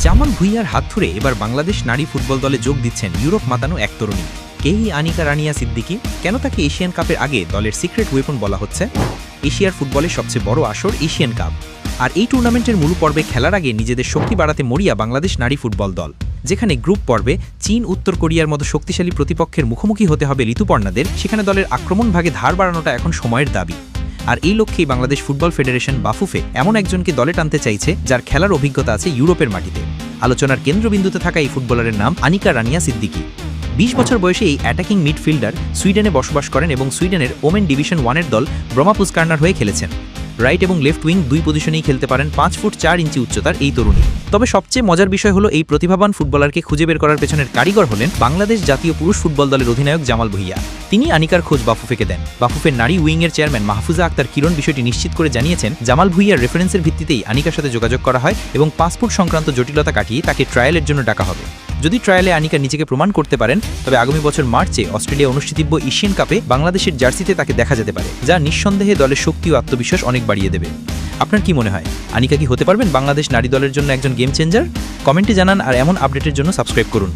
জামাল ভুঁইয়ার হাত ধরে এবার বাংলাদেশ নারী ফুটবল দলে যোগ দিচ্ছেন ইউরোপ মাতানো এক তরুণী। কেই আনিকা রানিয়া সিদ্দিকী। কেন তাকে এশিয়ান কাপের আগে দলের সিক্রেট ওয়েপন বলা হচ্ছে? এশিয়ার ফুটবলের সবচেয়ে বড় আসর এশিয়ান কাপ, আর এই টুর্নামেন্টের মূল পর্বে খেলার আগে নিজেদের শক্তি বাড়াতে মরিয়া বাংলাদেশ নারী ফুটবল দল, যেখানে গ্রুপ পর্বে চীন, উত্তর কোরিয়ার মতো শক্তিশালী প্রতিপক্ষের মুখোমুখি হতে হবে ঋতুপর্ণাদের। সেখানে দলের আক্রমণ ভাগে ধার বাড়ানোটা এখন সময়ের দাবি। আর এই লক্ষ্যেই বাংলাদেশ ফুটবল ফেডারেশন বাফুফে এমন একজনকে দলে টানতে চাইছে যার খেলার অভিজ্ঞতা আছে ইউরোপের মাটিতে। আলোচনার কেন্দ্রবিন্দুতে থাকা এই ফুটবলারের নাম আনিকা রানিয়া সিদ্দিকী। ২০ বছর বয়সে এই অ্যাটাকিং মিডফিল্ডার সুইডেনে বসবাস করেন এবং সুইডেনের ওমেন ডিভিশন 1-এর দল ব্রহ্মাপুস্কার্নার হয়ে খেলেছেন। রাইট এবং লেফট উইং দুই পজিশনেই খেলতে পারেন ৫ ফুট ৪ ইঞ্চি উচ্চতার এই তরুণী। তবে সবচেয়ে মজার বিষয় হলো এই প্রতিভাবান ফুটবলারকে খুঁজে বের করার পেছনের কারিগর হলেন বাংলাদেশ জাতীয় পুরুষ ফুটবল দলের অধিনায়ক জামাল ভুঁইয়া। তিনি আনিকার খোঁজ বাফুফেকে দেন। বাফুফের নারী উইংয়ের চেয়ারম্যান মাহফুজা আক্তার কিরণ বিষয়টি নিশ্চিত করে জানিয়েছেন, জামাল ভুঁইয়ার রেফারেন্সের ভিত্তিতেই আনিকার সাথে যোগাযোগ করা হয় এবং পাসপোর্ট সংক্রান্ত জটিলতা কাটিয়ে তাকে ট্রায়ালের জন্য ডাকা হবে। যদি ট্রায়ালে আনিকা নিজেকে প্রমাণ করতে পারেন, তবে আগামী বছর মার্চে অস্ট্রেলিয়া অনুষ্ঠিতব্য এশিয়ান কাপে বাংলাদেশের জার্সিতে তাকে দেখা যেতে পারে, যা নিঃসন্দেহে দলের শক্তি ও আত্মবিশ্বাস অনেক বাড়িয়ে দেবে। আপনার কি মনে হয়, আনিকা কি হতে পারবেন বাংলাদেশ নারী দলের জন্য একজন গেম চেঞ্জার? কমেন্টে জানান, আর এমন আপডেটের জন্য সাবস্ক্রাইব করুন।